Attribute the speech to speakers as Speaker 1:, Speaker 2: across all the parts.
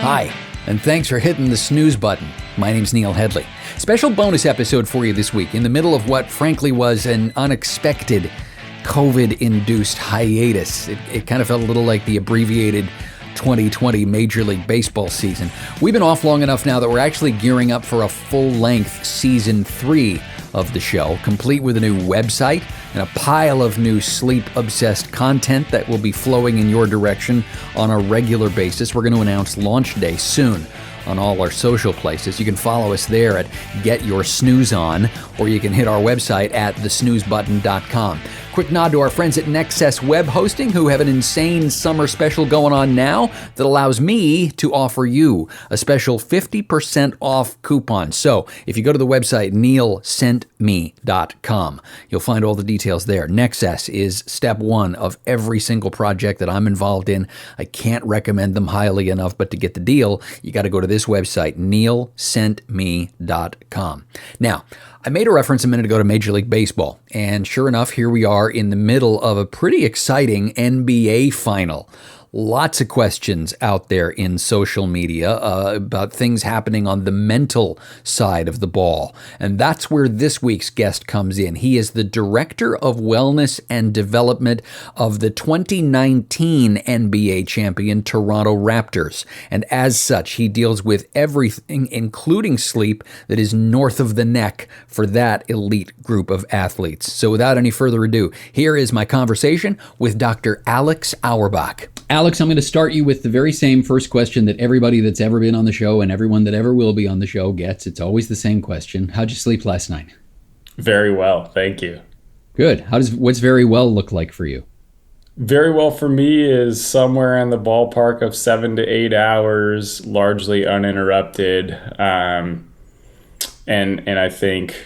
Speaker 1: Hi, and thanks for hitting the snooze button. My name's Neil Headley. Special bonus episode for you this week in the middle of what frankly was an unexpected COVID-induced hiatus. It kind of felt a little like the abbreviated 2020 Major League Baseball season. We've been off long enough now that we're actually gearing up for a full-length Season 3 of the show, complete with a new website and a pile of new sleep-obsessed content that will be flowing in your direction on a regular basis. We're going to announce launch day soon on all our social places. You can follow us there at Get Your Snooze On, or you can hit our website at thesnoozebutton.com. Quick nod to our friends at Nexus Web Hosting, who have an insane summer special going on now that allows me to offer you a special 50% off coupon. So if you go to the website neilsentme.com, you'll find all the details there. Nexus is step one of every single project that I'm involved in. I can't recommend them highly enough, but to get the deal, you got to go to this website, neilsentme.com. Now, I made a reference a minute ago to Major League Baseball, and sure enough, here we are in the middle of a pretty exciting NBA final. Lots of questions out there in social media about things happening on the mental side of the ball. And that's where this week's guest comes in. He is the Director of Wellness and Development of the 2019 NBA champion Toronto Raptors. And as such, he deals with everything, including sleep, that is north of the neck for that elite group of athletes. So without any further ado, here is my conversation with Dr. Alex Auerbach. Alex, I'm going to start you with the very same first question that everybody that's ever been on the show and everyone that ever will be on the show gets. It's always the same question. How'd you sleep last night?
Speaker 2: Very well, thank you.
Speaker 1: Good. What's very well look like for you?
Speaker 2: Very well for me is somewhere in the ballpark of 7 to 8 hours, largely uninterrupted, and I think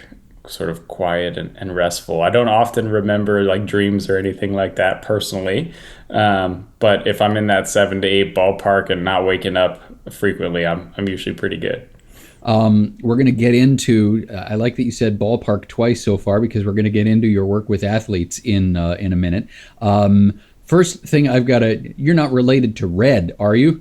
Speaker 2: sort of quiet and restful. I don't often remember like dreams or anything like that personally, but if I'm in that 7 to 8 ballpark and not waking up frequently, I'm usually pretty good.
Speaker 1: We're going to get into, I like that you said ballpark twice so far, because we're going to get into your work with athletes in a minute. First thing you're not related to Red, are you?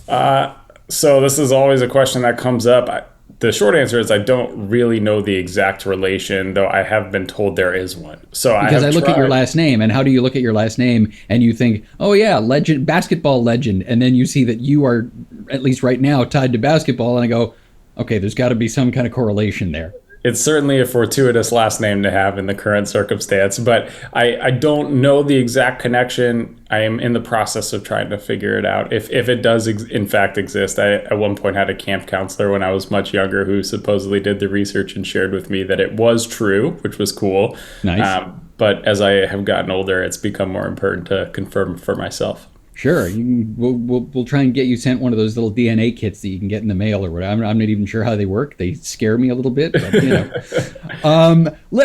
Speaker 2: So this is always a question that comes up. The short answer is I don't really know the exact relation, though I have been told there is one.
Speaker 1: Because I look at your last name, and how do you look at your last name and you think, oh yeah, legend, basketball legend, and then you see that you are, at least right now, tied to basketball, and I go, okay, there's got to be some kind of correlation there.
Speaker 2: It's certainly a fortuitous last name to have in the current circumstance, but I don't know the exact connection. I am in the process of trying to figure it out. If it does in fact exist, I at one point had a camp counselor when I was much younger who supposedly did the research and shared with me that it was true, which was cool.
Speaker 1: Nice.
Speaker 2: But as I have gotten older, it's become more important to confirm for myself.
Speaker 1: Sure. We'll try and get you sent one of those little DNA kits that you can get in the mail or whatever. I'm not even sure how they work. They scare me a little bit, but you know.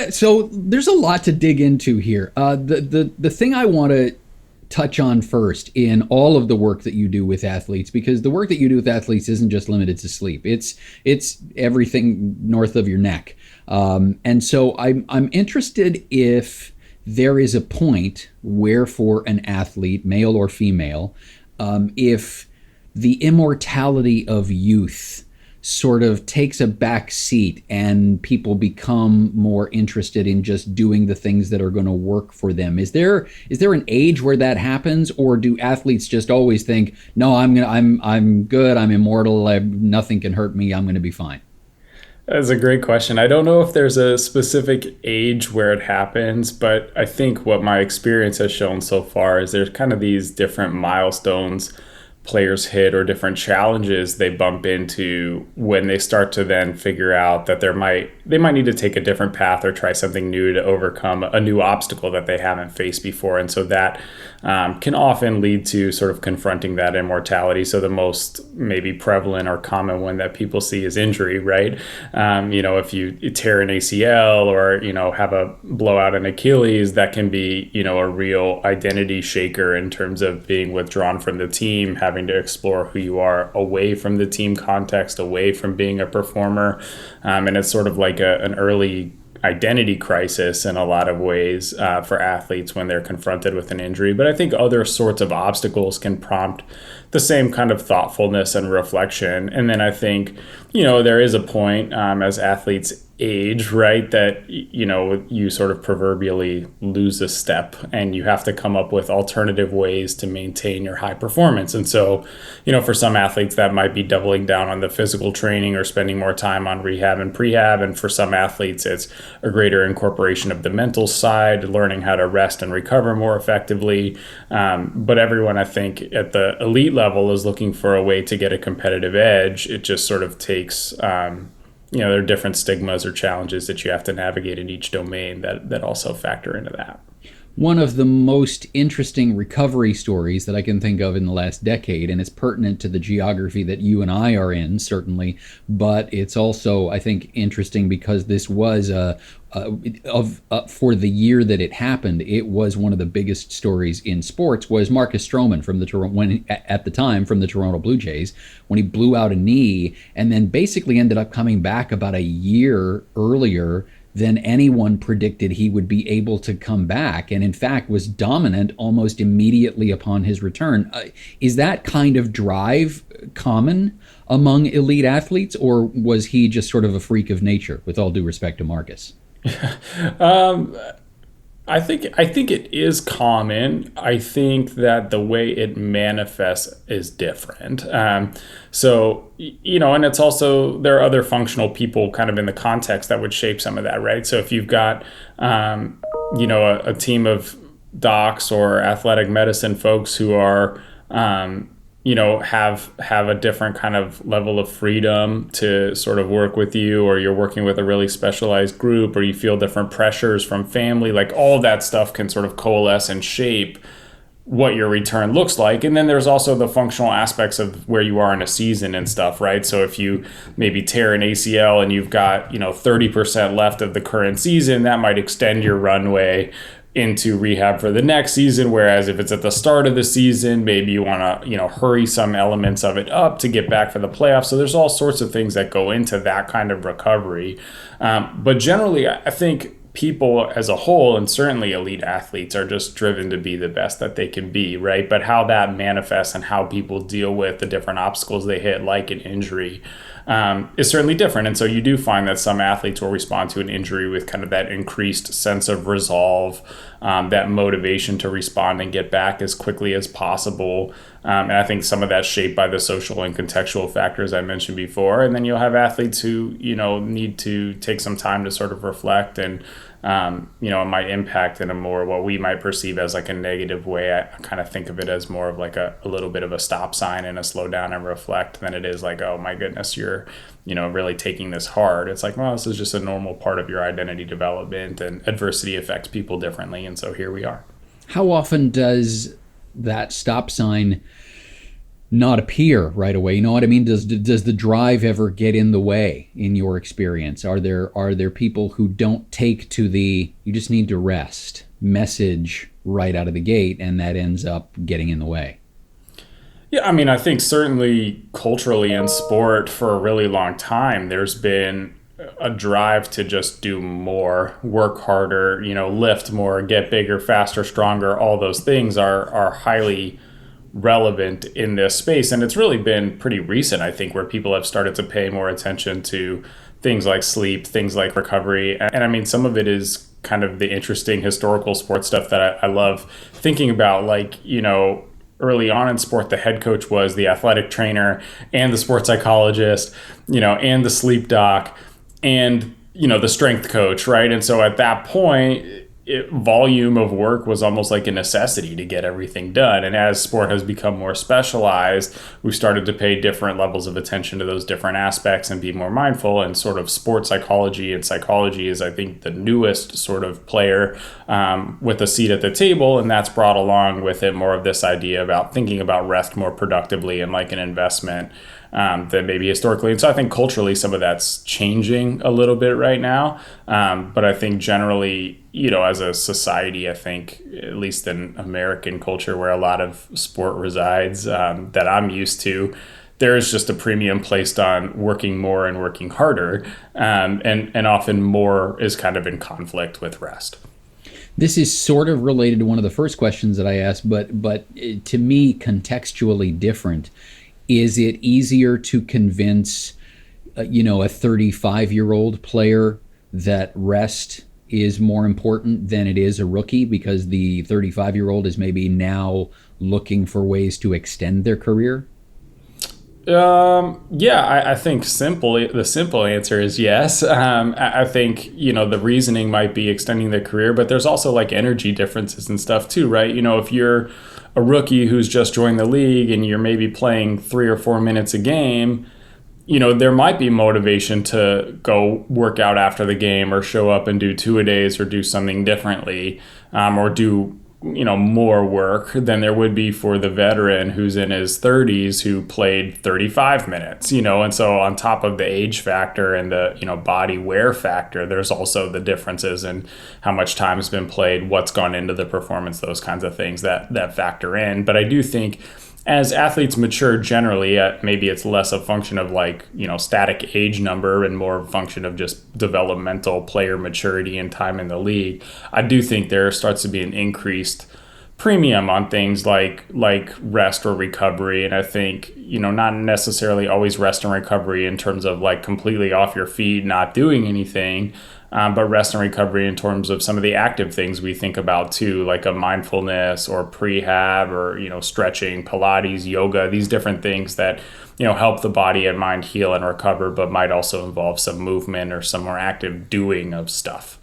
Speaker 1: So there's a lot to dig into here. The thing I want to touch on first in all of the work that you do with athletes, because the work that you do with athletes isn't just limited to sleep. It's everything north of your neck. And so I'm interested if there is a point where for an athlete, male or female, if the immortality of youth sort of takes a back seat and people become more interested in just doing the things that are going to work for them. Is there an age where that happens, or do athletes just always think, no, I'm good, I'm immortal, nothing can hurt me, I'm going to be fine?
Speaker 2: That's a great question. I don't know if there's a specific age where it happens, but I think what my experience has shown so far is there's kind of these different milestones players hit or different challenges they bump into when they start to then figure out that they might need to take a different path or try something new to overcome a new obstacle that they haven't faced before. And so that can often lead to sort of confronting that immortality. So the most maybe prevalent or common one that people see is injury, right? If you tear an ACL or, have a blowout in Achilles, that can be, a real identity shaker in terms of being withdrawn from the team, having to explore who you are away from the team context, away from being a performer. And it's sort of like an early identity crisis in a lot of ways for athletes when they're confronted with an injury. But I think other sorts of obstacles can prompt the same kind of thoughtfulness and reflection. And then I think, there is a point as athletes age, right, that, you sort of proverbially lose a step and you have to come up with alternative ways to maintain your high performance. And so, for some athletes, that might be doubling down on the physical training or spending more time on rehab and prehab. And for some athletes, it's a greater incorporation of the mental side, learning how to rest and recover more effectively. But everyone, I think, at the elite level is looking for a way to get a competitive edge. It just sort of takes there are different stigmas or challenges that you have to navigate in each domain that also factor into that.
Speaker 1: One of the most interesting recovery stories that I can think of in the last decade, and it's pertinent to the geography that you and I are in, certainly, but it's also, I think, interesting because this was for the year that it happened, it was one of the biggest stories in sports, was Marcus Stroman from at the time from the Toronto Blue Jays, when he blew out a knee and then basically ended up coming back about a year earlier than anyone predicted he would be able to come back, and in fact was dominant almost immediately upon his return. Is that kind of drive common among elite athletes, or was he just sort of a freak of nature, with all due respect to Marcus?
Speaker 2: I think it is common. I think that the way it manifests is different. And it's also, there are other functional people kind of in the context that would shape some of that, right? So if you've got, a team of docs or athletic medicine folks who are, have a different kind of level of freedom to sort of work with you, or you're working with a really specialized group, or you feel different pressures from family, like all of that stuff can sort of coalesce and shape what your return looks like. And then there's also the functional aspects of where you are in a season and stuff, right? So if you maybe tear an ACL and you've got, 30% left of the current season, that might extend your runway into rehab for the next season. Whereas if it's at the start of the season, maybe you want to, hurry some elements of it up to get back for the playoffs. So there's all sorts of things that go into that kind of recovery. But generally, I think people as a whole, and certainly elite athletes, are just driven to be the best that they can be, right? But how that manifests and how people deal with the different obstacles they hit, like an injury, is certainly different. And so you do find that some athletes will respond to an injury with kind of that increased sense of resolve, that motivation to respond and get back as quickly as possible. And I think some of that's shaped by the social and contextual factors I mentioned before. And then you'll have athletes who, need to take some time to sort of reflect and, it might impact in a more what we might perceive as like a negative way. I kind of think of it as more of like a little bit of a stop sign and a slow down and reflect than it is like, oh my goodness, you're, really taking this hard. It's like, well, this is just a normal part of your identity development, and adversity affects people differently. And so here we are.
Speaker 1: How often does that stop sign not appear right away? You know what I mean? Does the drive ever get in the way in your experience? Are there people who don't take to the "you just need to rest" message right out of the gate, and that ends up getting in the way?
Speaker 2: Yeah, I mean, I think certainly culturally in sport for a really long time, there's been a drive to just do more, work harder, lift more, get bigger, faster, stronger. All those things are highly relevant in this space. And it's really been pretty recent, I think, where people have started to pay more attention to things like sleep, things like recovery. And I mean, some of it is kind of the interesting historical sports stuff that I love thinking about, like, early on in sport, the head coach was the athletic trainer and the sports psychologist, and the sleep doc and, the strength coach, right? And so at that point, volume of work was almost like a necessity to get everything done. And as sport has become more specialized, we've started to pay different levels of attention to those different aspects and be more mindful. And sort of sports psychology and psychology is, I think, the newest sort of player with a seat at the table. And that's brought along with it more of this idea about thinking about rest more productively and like an investment than maybe historically. And so I think culturally some of that's changing a little bit right now. But I think generally, as a society, I think, at least in American culture where a lot of sport resides, that I'm used to, there is just a premium placed on working more and working harder, and often more is kind of in conflict with rest.
Speaker 1: This is sort of related to one of the first questions that I asked, but to me, contextually different. Is it easier to convince, a 35-year-old player that rest is more important than it is a rookie because the 35-year-old is maybe now looking for ways to extend their career?
Speaker 2: Yeah, I think the simple answer is yes. I think, the reasoning might be extending their career, but there's also like energy differences and stuff too, right? If you're a rookie who's just joined the league and you're maybe playing 3 or 4 minutes a game, there might be motivation to go work out after the game or show up and do two-a-days or do something differently, or do more work than there would be for the veteran who's in his 30s who played 35 minutes, and so on top of the age factor and the body wear factor, there's also the differences in how much time has been played, what's gone into the performance, those kinds of things that factor in. But I do think as athletes mature generally, maybe it's less a function of static age number and more a function of just developmental player maturity and time in the league. I do think there starts to be an increased premium on things like rest or recovery. And I think, not necessarily always rest and recovery in terms of like completely off your feet, not doing anything, but rest and recovery in terms of some of the active things we think about too, like a mindfulness or prehab or, stretching, Pilates, yoga, these different things that, help the body and mind heal and recover, but might also involve some movement or some more active doing of stuff.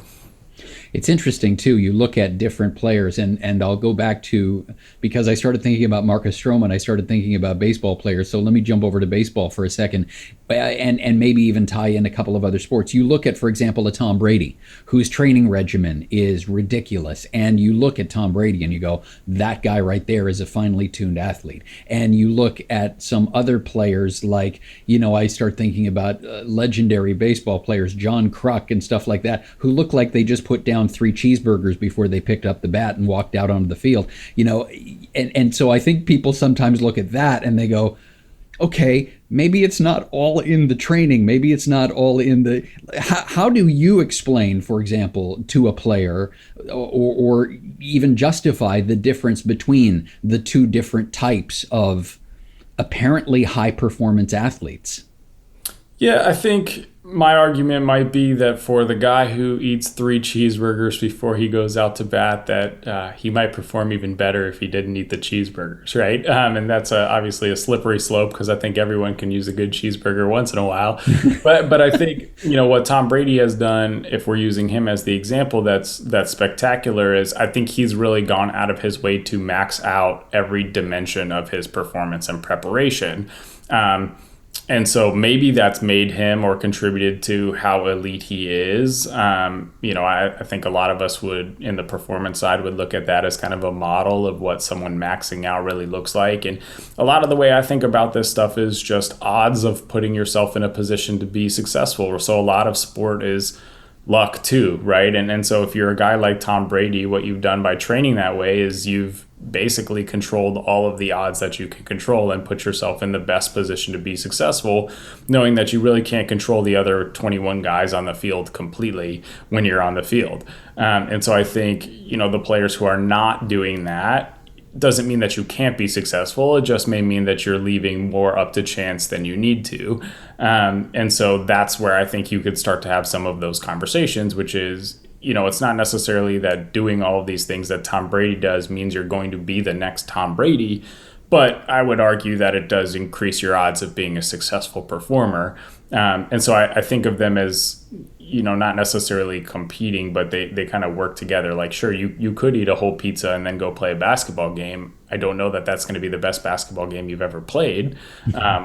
Speaker 1: It's interesting too. You look at different players, and I'll go back to, because I started thinking about Marcus Stroman, I started thinking about baseball players. So let me jump over to baseball for a second, and maybe even tie in a couple of other sports. You look at, for example, a Tom Brady, whose training regimen is ridiculous, and you look at Tom Brady and you go, that guy right there is a finely tuned athlete. And you look at some other players like, I start thinking about legendary baseball players, John Kruk and stuff like that, who look like they just put down 3 cheeseburgers before they picked up the bat and walked out onto the field, and so I think people sometimes look at that and they go, okay, maybe it's not all in the training, maybe it's not all in the, how do you explain, for example, to a player, or even justify the difference between the two different types of apparently high performance athletes?
Speaker 2: Yeah, I think my argument might be that for the guy who eats 3 cheeseburgers before he goes out to bat, that he might perform even better if he didn't eat the cheeseburgers, right? And that's obviously a slippery slope because I think everyone can use a good cheeseburger once in a while. But I think, what Tom Brady has done, if we're using him as the example that's spectacular, is I think he's really gone out of his way to max out every dimension of his performance and preparation. And so maybe that's made him or contributed to how elite he is. I think a lot of us would, in the performance side, would look at that as kind of a model of what someone maxing out really looks like. And a lot of the way I think about this stuff is just odds of putting yourself in a position to be successful. So a lot of sport is luck too, right? And so if you're a guy like Tom Brady, what you've done by training that way is you've basically controlled all of the odds that you can control and put yourself in the best position to be successful, knowing that you really can't control the other 21 guys on the field completely when you're on the field. And so I think, the players who are not doing that, doesn't mean that you can't be successful. It just may mean that you're leaving more up to chance than you need to. And so that's where I think you could start to have some of those conversations, which is, it's not necessarily that doing all of these things that Tom Brady does means you're going to be the next Tom Brady, but I would argue that it does increase your odds of being a successful performer. And so I think of them as, not necessarily competing, but they kind of work together. Like, sure, you could eat a whole pizza and then go play a basketball game. I don't know that that's going to be the best basketball game you've ever played,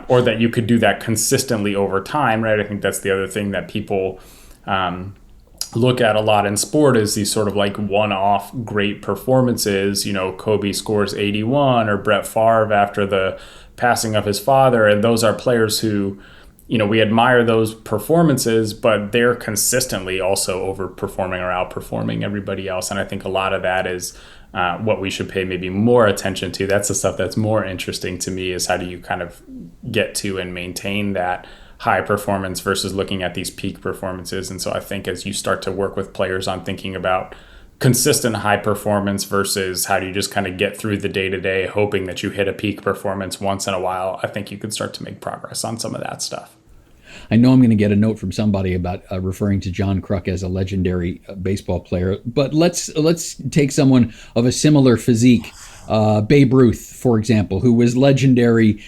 Speaker 2: or that you could do that consistently over time, right? I think that's the other thing that people look at a lot in sport is these sort of like one-off great performances. Kobe scores 81 or Brett Favre after the passing of his father. And those are players who, we admire those performances, but they're consistently also overperforming or outperforming everybody else. And I think a lot of that is what we should pay maybe more attention to. That's the stuff that's more interesting to me, is how do you kind of get to and maintain that high performance versus looking at these peak performances. And so I think as you start to work with players on thinking about consistent high performance versus how do you just kind of get through the day to day, hoping that you hit a peak performance once in a while, I think you could start to make progress on some of that stuff.
Speaker 1: I know I'm going to get a note from somebody about referring to John Kruk as a legendary baseball player, but let's take someone of a similar physique, Babe Ruth, for example, who was legendary,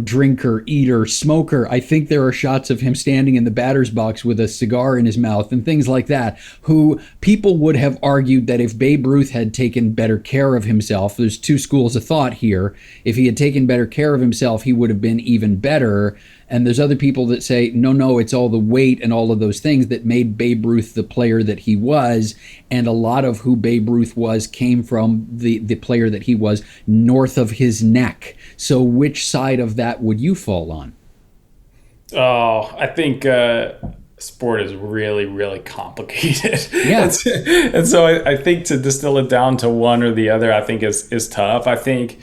Speaker 1: drinker, eater, smoker. I think there are shots of him standing in the batter's box with a cigar in his mouth and things like that, who people would have argued that if Babe Ruth had taken better care of himself, there's two schools of thought here. If he had taken better care of himself, he would have been even better. And there's other people that say, no, it's all the weight and all of those things that made Babe Ruth the player that he was. And a lot of who Babe Ruth was came from the player that he was north of his neck. So which side of that would you fall on?
Speaker 2: Oh, I think sport is really, really complicated.
Speaker 1: Yeah.
Speaker 2: And so I think to distill it down to one or the other, I think is tough. I think,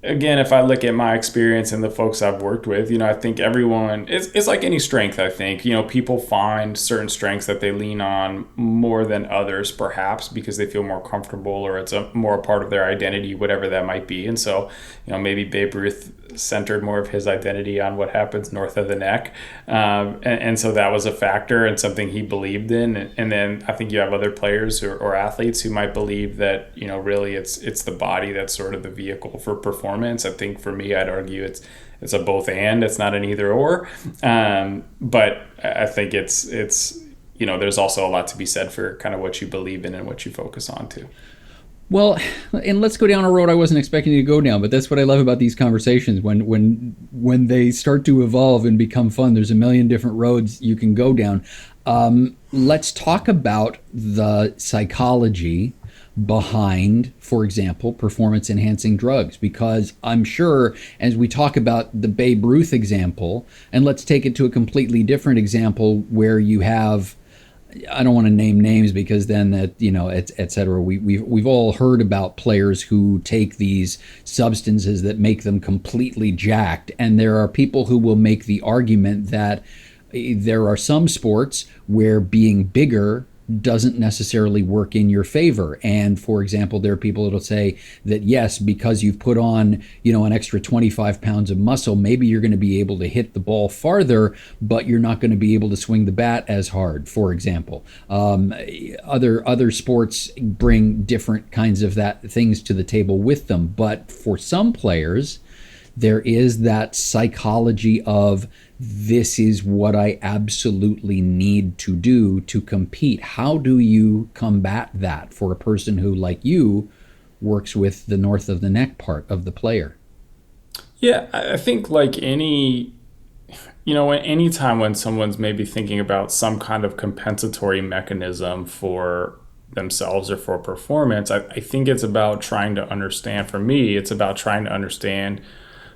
Speaker 2: again, if I look at my experience and the folks I've worked with, I think everyone, it's like any strength, I think. People find certain strengths that they lean on more than others, perhaps because they feel more comfortable or it's more a part of their identity, whatever that might be. And so, maybe Babe Ruth centered more of his identity on what happens north of the neck. And so that was a factor and something he believed in. And then I think you have other players or athletes who might believe that, really it's the body that's sort of the vehicle for performance. I think for me, I'd argue it's a both and, it's not an either or. But I think it's there's also a lot to be said for kind of what you believe in and what you focus on too.
Speaker 1: Well, and let's go down a road I wasn't expecting to go down, but that's what I love about these conversations. When they start to evolve and become fun, there's a million different roads you can go down. Let's talk about the psychology behind, for example, performance-enhancing drugs, because I'm sure as we talk about the Babe Ruth example, and let's take it to a completely different example where you have, I don't want to name names because then that, et cetera. We've all heard about players who take these substances that make them completely jacked. And there are people who will make the argument that there are some sports where being bigger doesn't necessarily work in your favor. And for example, there are people that'll say that yes, because you've put on, an extra 25 pounds of muscle, maybe you're going to be able to hit the ball farther, but you're not going to be able to swing the bat as hard, for example. Other sports bring different kinds of things to the table with them. But for some players, there is that psychology of, this is what I absolutely need to do to compete. How do you combat that for a person who, like you, works with the north of the neck part of the player?
Speaker 2: Yeah, I think like any time when someone's maybe thinking about some kind of compensatory mechanism for themselves or for performance, I think it's about trying to understand, for me, it's about trying to understand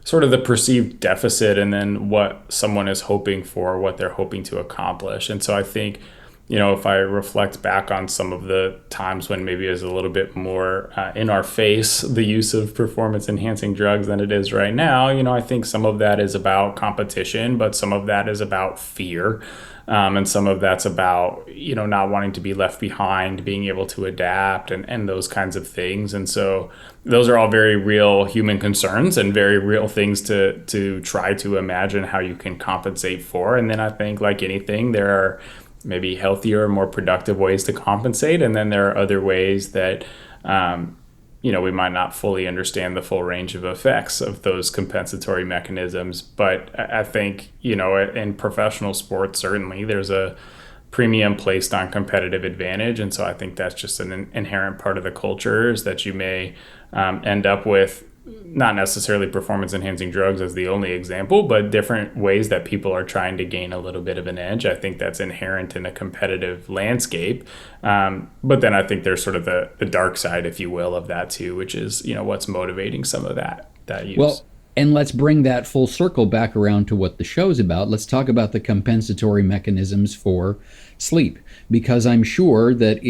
Speaker 2: sort of the perceived deficit and then what someone is hoping for, what they're hoping to accomplish. And so I think, if I reflect back on some of the times when maybe it's a little bit more in our face, the use of performance enhancing drugs than it is right now, I think some of that is about competition, but some of that is about fear. And some of that's about, not wanting to be left behind, being able to adapt and those kinds of things. And so those are all very real human concerns and very real things to try to imagine how you can compensate for. And then I think, like anything, there are maybe healthier, more productive ways to compensate. And then there are other ways that, we might not fully understand the full range of effects of those compensatory mechanisms. But I think, in professional sports, certainly there's a premium placed on competitive advantage. And so I think that's just an inherent part of the culture, is that you may end up with not necessarily performance enhancing drugs as the only example, but different ways that people are trying to gain a little bit of an edge. I think that's inherent in a competitive landscape. But then I think there's sort of the dark side, if you will, of that too, which is, what's motivating some of that use.
Speaker 1: Well, and let's bring that full circle back around to what the show's about. Let's talk about the compensatory mechanisms for sleep, because I'm sure that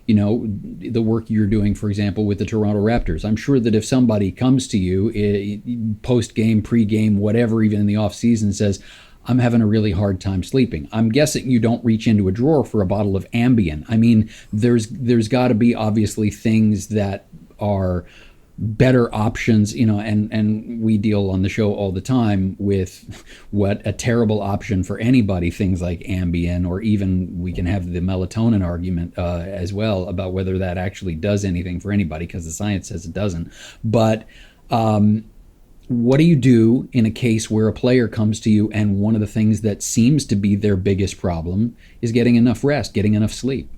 Speaker 1: the work you're doing, for example, with the Toronto Raptors. I'm sure that if somebody comes to you post-game, pre-game, whatever, even in the off-season, says, I'm having a really hard time sleeping, I'm guessing you don't reach into a drawer for a bottle of Ambien. I mean, there's got to be obviously things that are better options, and we deal on the show all the time with what a terrible option for anybody, things like Ambien, or even we can have the melatonin argument as well about whether that actually does anything for anybody, because the science says it doesn't. But what do you do in a case where a player comes to you and one of the things that seems to be their biggest problem is getting enough rest, getting enough sleep?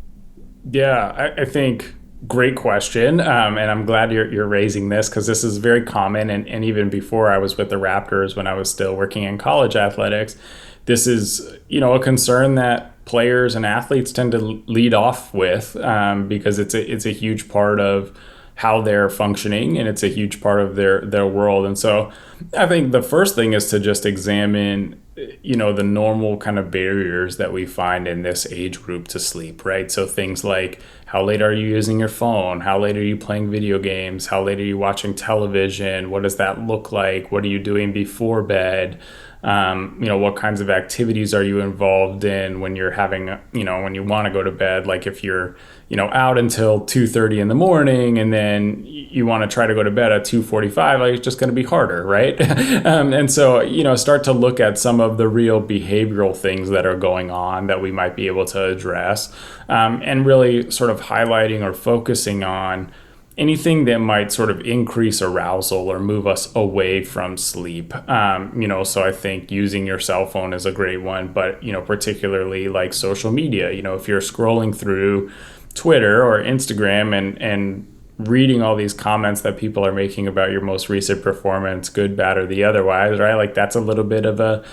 Speaker 2: Yeah, I think great question. And I'm glad you're raising this, because this is very common. And even before I was with the Raptors, when I was still working in college athletics, this is, a concern that players and athletes tend to lead off with, because it's a huge part of how they're functioning, and it's a huge part of their world. And so I think the first thing is to just examine, the normal kind of barriers that we find in this age group to sleep, right? So things like, how late are you using your phone? How late are you playing video games? How late are you watching television? What does that look like? What are you doing before bed? What kinds of activities are you involved in when you're having, when you want to go to bed? Like if you're, out until 2:30 in the morning, and then you want to try to go to bed at 2:45, like it's just going to be harder, right? And so, start to look at some of the real behavioral things that are going on that we might be able to address, and really sort of highlighting or focusing on anything that might sort of increase arousal or move us away from sleep. So I think using your cell phone is a great one, but, particularly like social media, if you're scrolling through Twitter or Instagram and reading all these comments that people are making about your most recent performance, good, bad, or the otherwise, right? Like that's a little bit of a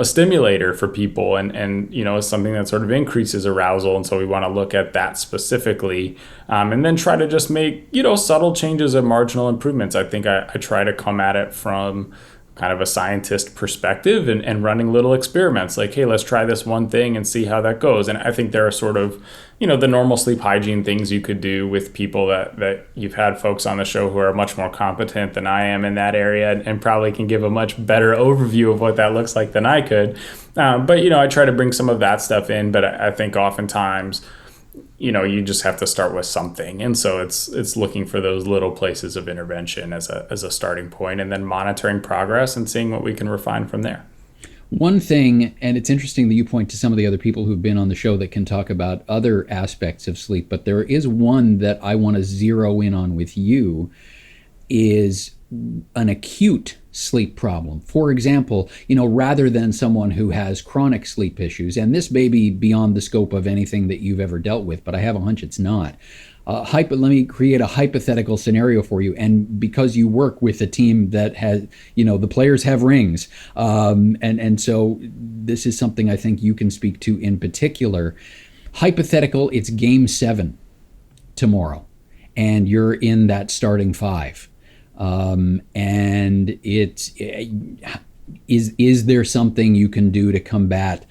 Speaker 2: stimulator for people, and it's something that sort of increases arousal. And so we want to look at that specifically, and then try to just make, subtle changes and marginal improvements. I think I try to come at it from kind of a scientist perspective, and running little experiments like, hey, let's try this one thing and see how that goes. And I think there are sort of, the normal sleep hygiene things you could do with people that you've had folks on the show who are much more competent than I am in that area, and probably can give a much better overview of what that looks like than I could. But I try to bring some of that stuff in, but I think oftentimes, you just have to start with something. And so it's looking for those little places of intervention as a starting point, and then monitoring progress and seeing what we can refine from there.
Speaker 1: One thing, and it's interesting that you point to some of the other people who've been on the show that can talk about other aspects of sleep, but there is one that I want to zero in on with you, is an acute sleep problem. For example, rather than someone who has chronic sleep issues, and this may be beyond the scope of anything that you've ever dealt with, but I have a hunch it's not. Let me create a hypothetical scenario for you. And because you work with a team that has, the players have rings. And so this is something I think you can speak to in particular. Hypothetical, it's game 7 tomorrow, and you're in that starting 5. And is there something you can do to combat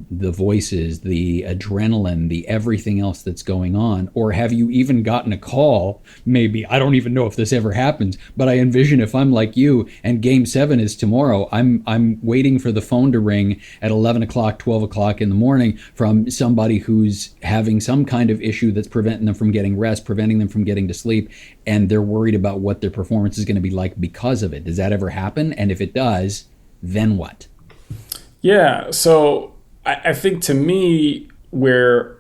Speaker 1: the voices, the adrenaline, the everything else that's going on? Or have you even gotten a call? Maybe, I don't even know if this ever happens, but I envision if I'm like you and game 7 is tomorrow, I'm waiting for the phone to ring at 11 o'clock, 12 o'clock in the morning from somebody who's having some kind of issue that's preventing them from getting rest, preventing them from getting to sleep, and they're worried about what their performance is going to be like because of it. Does that ever happen? And if it does, then what?
Speaker 2: Yeah, so I think to me, where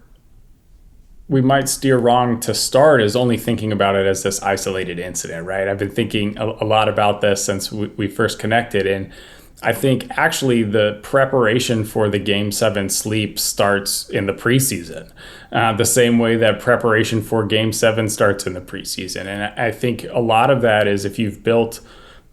Speaker 2: we might steer wrong to start is only thinking about it as this isolated incident, right? I've been thinking a lot about this since we first connected. And I think actually the preparation for the Game 7 sleep starts in the preseason, the same way that preparation for Game 7 starts in the preseason. And I think a lot of that is if you've built,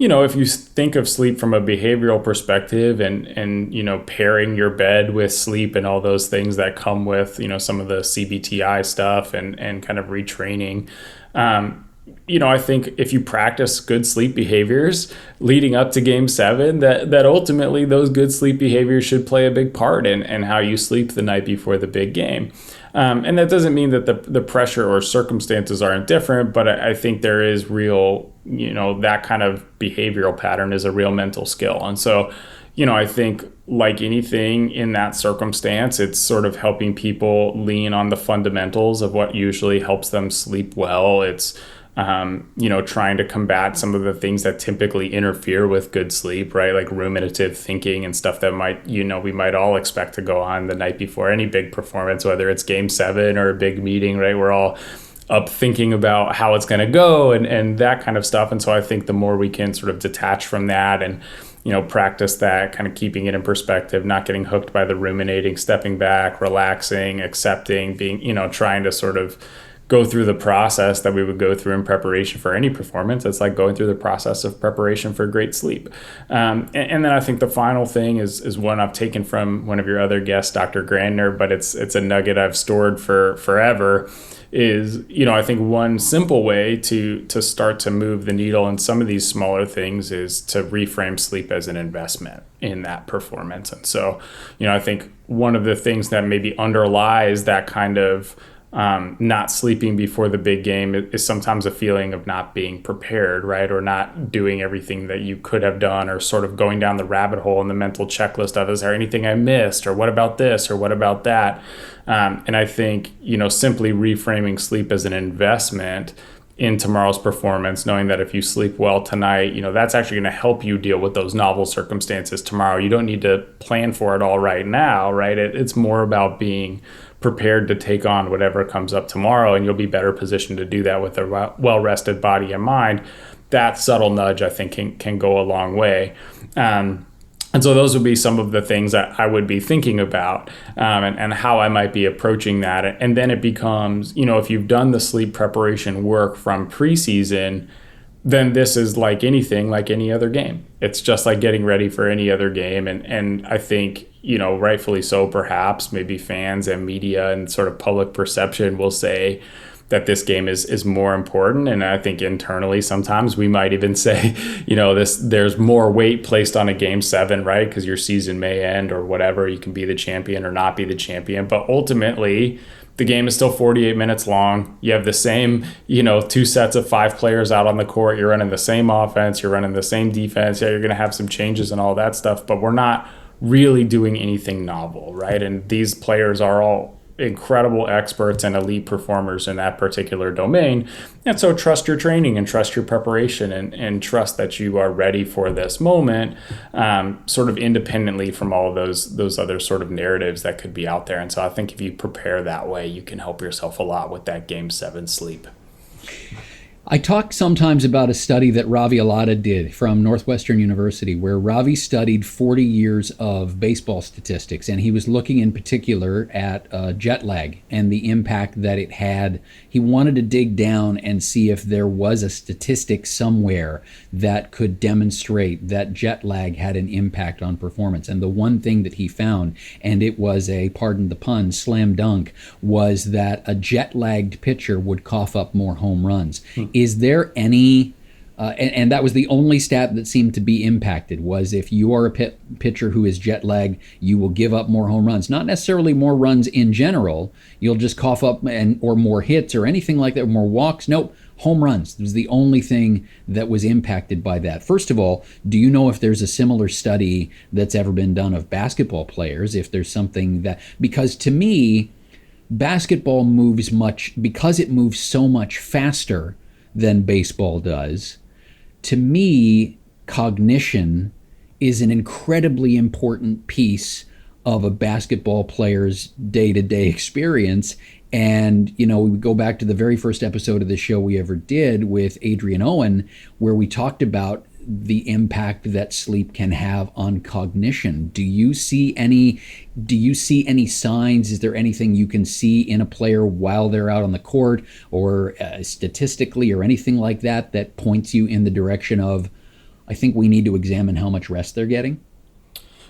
Speaker 2: if you think of sleep from a behavioral perspective and pairing your bed with sleep and all those things that come with, some of the CBTI stuff and kind of retraining, I think if you practice good sleep behaviors leading up to Game 7, that ultimately those good sleep behaviors should play a big part in how you sleep the night before the big game. And that doesn't mean that the pressure or circumstances aren't different, but I think there is real, that kind of behavioral pattern is a real mental skill. And so, I think like anything in that circumstance, it's sort of helping people lean on the fundamentals of what usually helps them sleep well. It's trying to combat some of the things that typically interfere with good sleep, right? Like ruminative thinking and stuff that might, we might all expect to go on the night before any big performance, whether it's game 7 or a big meeting, right? We're all up thinking about how it's going to go and that kind of stuff. And so I think the more we can sort of detach from that and, practice that, kind of keeping it in perspective, not getting hooked by the ruminating, stepping back, relaxing, accepting, being, trying to sort of go through the process that we would go through in preparation for any performance. It's like going through the process of preparation for great sleep. And then I think the final thing is one I've taken from one of your other guests, Dr. Grandner, but it's a nugget I've stored for forever, is, I think one simple way to start to move the needle in some of these smaller things is to reframe sleep as an investment in that performance. And so, I think one of the things that maybe underlies that kind of not sleeping before the big game is sometimes a feeling of not being prepared, right? Or not doing everything that you could have done, or sort of going down the rabbit hole in the mental checklist of, is there anything I missed? Or what about this? Or what about that? And I think, simply reframing sleep as an investment in tomorrow's performance, knowing that if you sleep well tonight, that's actually going to help you deal with those novel circumstances tomorrow. You don't need to plan for it all right now, right? It's more about being prepared to take on whatever comes up tomorrow, and you'll be better positioned to do that with a well-rested body and mind. That subtle nudge, I think, can go a long way. And so those would be some of the things that I would be thinking about, and how I might be approaching that. And then it becomes, if you've done the sleep preparation work from preseason, then this is like anything, like any other game. It's just like getting ready for any other game. And I think, rightfully so, perhaps, maybe fans and media and sort of public perception will say that this game is more important. And I think internally, sometimes we might even say, there's more weight placed on a game 7, right? Because your season may end or whatever. You can be the champion or not be the champion. But ultimately, the game is still 48 minutes long. You have the same, 2 sets of 5 players out on the court. You're running the same offense. You're running the same defense. Yeah, you're going to have some changes and all that stuff. But we're not really doing anything novel, right? And these players are all incredible experts and elite performers in that particular domain. And so trust your training and trust your preparation and trust that you are ready for this moment, sort of independently from all of those other sort of narratives that could be out there. And so I think if you prepare that way, you can help yourself a lot with that game 7 sleep.
Speaker 1: I talk sometimes about a study that Ravi Alada did from Northwestern University, where Ravi studied 40 years of baseball statistics, and he was looking in particular at jet lag and the impact that it had. He wanted to dig down and see if there was a statistic somewhere that could demonstrate that jet lag had an impact on performance. And the one thing that he found, and it was a, pardon the pun, slam dunk, was that a jet-lagged pitcher would cough up more home runs. Is there any, and that was the only stat that seemed to be impacted, was if you are a pitcher who is jet lagged, you will give up more home runs. Not necessarily more runs in general. You'll just cough up or more hits or anything like that, more walks. Nope, home runs. It was the only thing that was impacted by that. First of all, do you know if there's a similar study that's ever been done of basketball players? If there's something that, because to me, basketball moves because it moves so much faster than baseball does. To me, cognition is an incredibly important piece of a basketball player's day-to-day experience. And, we go back to the very first episode of the show we ever did with Adrian Owen, where we talked about the impact that sleep can have on cognition. Do you see any signs? Is there anything you can see in a player while they're out on the court, or statistically or anything like that points you in the direction of, I think we need to examine how much rest they're getting?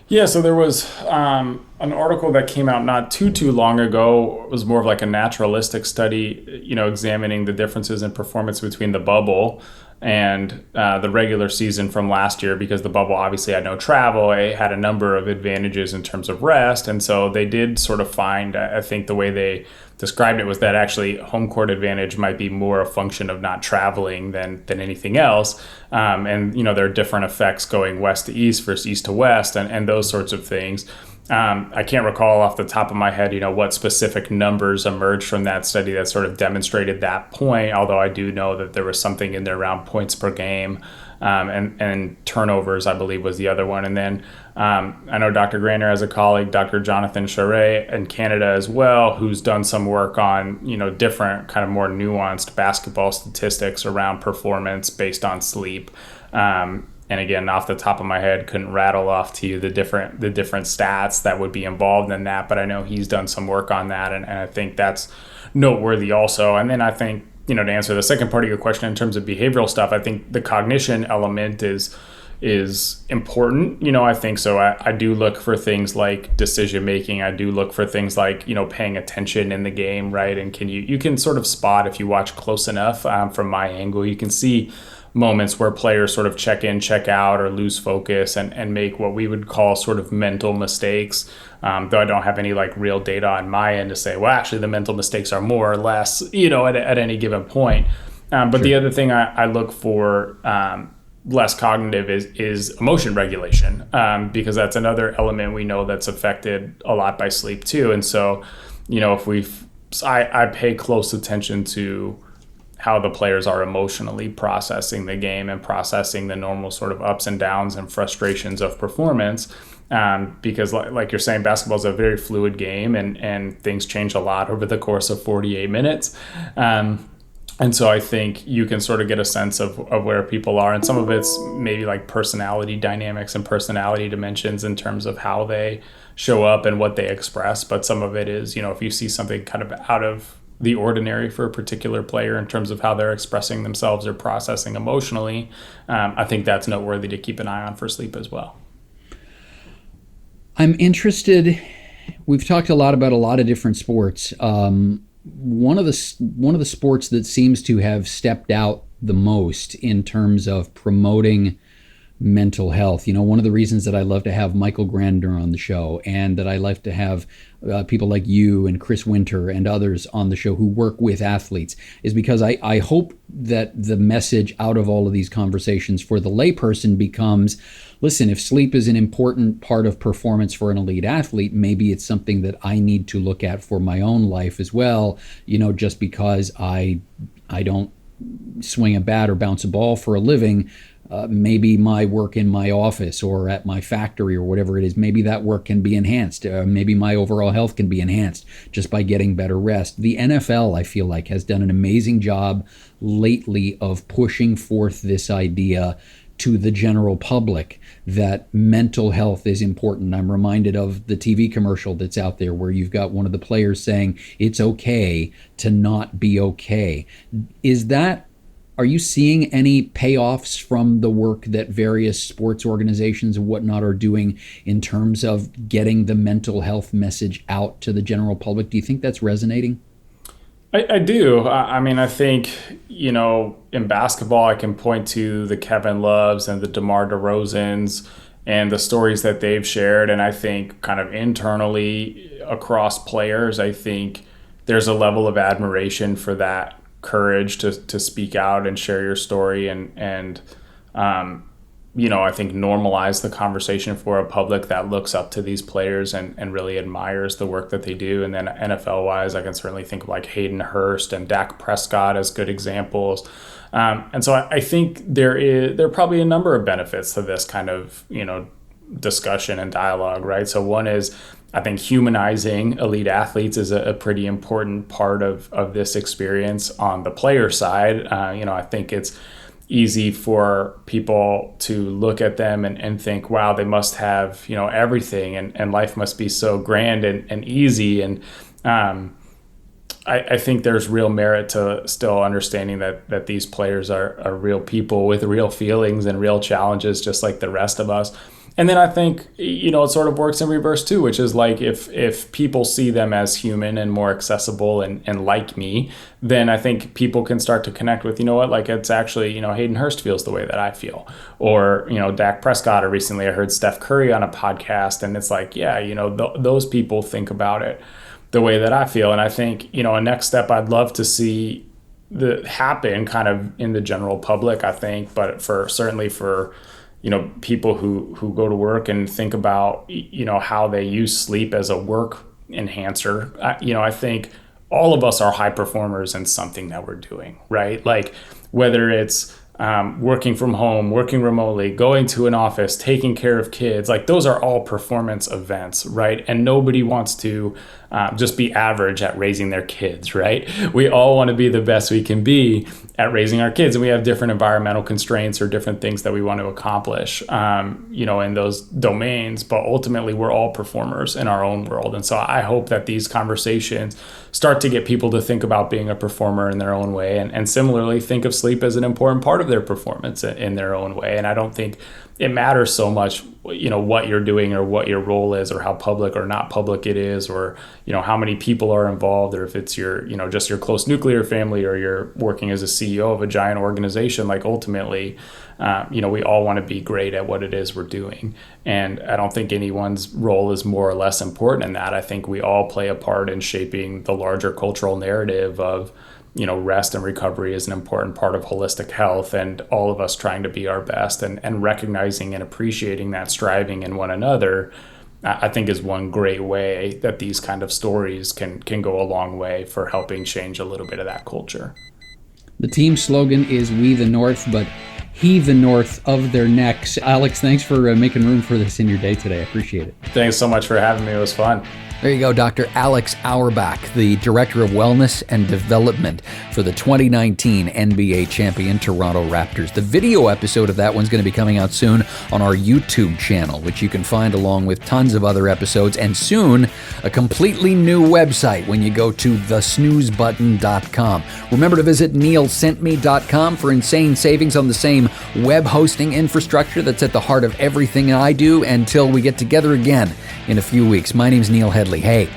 Speaker 2: Yeah, so there was an article that came out not too long ago. It was more of like a naturalistic study, examining the differences in performance between the bubble and the regular season from last year, because the bubble obviously had no travel, it had a number of advantages in terms of rest. And so they did sort of find, I think the way they described it was that actually home court advantage might be more a function of not traveling than anything else. And, there are different effects going west to east versus east to west and those sorts of things. I can't recall off the top of my head, what specific numbers emerged from that study that sort of demonstrated that point, although I do know that there was something in there around points per game, and turnovers, I believe, was the other one. And then I know Dr. Grainer has a colleague, Dr. Jonathan Charest in Canada as well, who's done some work on, different kind of more nuanced basketball statistics around performance based on sleep. And again, off the top of my head, couldn't rattle off to you the different stats that would be involved in that, but I know he's done some work on that, and I think that's noteworthy also. And then I think, to answer the second part of your question in terms of behavioral stuff, I think the cognition element is important. I think so. I do look for things like decision making. I do look for things like, paying attention in the game, right? And you can sort of spot, if you watch close enough, from my angle, you can see moments where players sort of check in, check out, or lose focus and make what we would call sort of mental mistakes. Though I don't have any like real data on my end to say, well, actually the mental mistakes are more or less, at any given point. But sure. The other thing I look for, less cognitive is emotion regulation, because that's another element we know that's affected a lot by sleep too. And so, I pay close attention to how the players are emotionally processing the game and processing the normal sort of ups and downs and frustrations of performance. Because like you're saying, basketball is a very fluid game and things change a lot over the course of 48 minutes. And so I think you can sort of get a sense of where people are. And some of it's maybe like personality dynamics and personality dimensions in terms of how they show up and what they express. But some of it is, if you see something kind of out of the ordinary for a particular player in terms of how they're expressing themselves or processing emotionally, I think that's noteworthy to keep an eye on for sleep as well.
Speaker 1: I'm interested. We've talked a lot about a lot of different sports. One of the sports that seems to have stepped out the most in terms of promoting mental health. One of the reasons that I love to have Michael Grander on the show, and that I like to have people like you and Chris Winter and others on the show who work with athletes, is because I hope that the message out of all of these conversations for the layperson becomes, listen, if sleep is an important part of performance for an elite athlete, maybe it's something that I need to look at for my own life as well. Just because I don't swing a bat or bounce a ball for a living, maybe my work in my office or at my factory or whatever it is, maybe that work can be enhanced. Maybe my overall health can be enhanced just by getting better rest. The NFL, I feel like, has done an amazing job lately of pushing forth this idea to the general public that mental health is important. I'm reminded of the TV commercial that's out there where you've got one of the players saying it's okay to not be okay. Are you seeing any payoffs from the work that various sports organizations and whatnot are doing in terms of getting the mental health message out to the general public? Do you think that's resonating?
Speaker 2: I do. I think, in basketball, I can point to the Kevin Loves and the DeMar DeRozans and the stories that they've shared. And I think kind of internally across players, I think there's a level of admiration for that courage to speak out and share your story and I think normalize the conversation for a public that looks up to these players and really admires the work that they do. And then NFL wise, I can certainly think of like Hayden Hurst and Dak Prescott as good examples. And so I think there are probably a number of benefits to this kind of, discussion and dialogue, right? So one is, I think humanizing elite athletes is a pretty important part of this experience on the player side. I think it's easy for people to look at them and think, wow, they must have, everything and life must be so grand and easy. And I think there's real merit to still understanding that these players are real people with real feelings and real challenges, just like the rest of us. And then I think, it sort of works in reverse too, which is like if people see them as human and more accessible and like me, then I think people can start to connect with, like it's actually, Hayden Hurst feels the way that I feel. Or, Dak Prescott, or recently I heard Steph Curry on a podcast, and it's like, yeah, those people think about it the way that I feel. And I think, a next step I'd love to see happen kind of in the general public, I think, but certainly for people who go to work and think about, how they use sleep as a work enhancer. I think all of us are high performers in something that we're doing, right? Like whether it's working from home, working remotely, going to an office, taking care of kids, like those are all performance events, right? And nobody wants to just be average at raising their kids, right? We all want to be the best we can be at raising our kids, and we have different environmental constraints or different things that we want to accomplish, in those domains. But ultimately, we're all performers in our own world, and so I hope that these conversations start to get people to think about being a performer in their own way, and similarly think of sleep as an important part of their performance in their own way. And I don't think it matters so much, what you're doing or what your role is, or how public or not public it is, or, how many people are involved, or if it's your, just your close nuclear family, or you're working as a CEO of a giant organization. Like ultimately, we all want to be great at what it is we're doing. And I don't think anyone's role is more or less important in that. I think we all play a part in shaping the larger cultural narrative of, rest and recovery is an important part of holistic health, and all of us trying to be our best and recognizing and appreciating that striving in one another, I think is one great way that these kind of stories can go a long way for helping change a little bit of that culture.
Speaker 1: The team slogan is "We the North," but heave the North of their necks. Alex, thanks for making room for this in your day today. I appreciate it.
Speaker 2: Thanks so much for having me. It was fun.
Speaker 1: There you go, Dr. Alex Auerbach, the Director of Wellness and Development for the 2019 NBA champion Toronto Raptors. The video episode of that one's going to be coming out soon on our YouTube channel, which you can find along with tons of other episodes, and soon a completely new website when you go to thesnoozebutton.com. Remember to visit neilsentme.com for insane savings on the same web hosting infrastructure that's at the heart of everything I do. Until we get together again in a few weeks, my name's Neil Headley. Hey,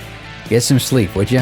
Speaker 1: get some sleep, would you?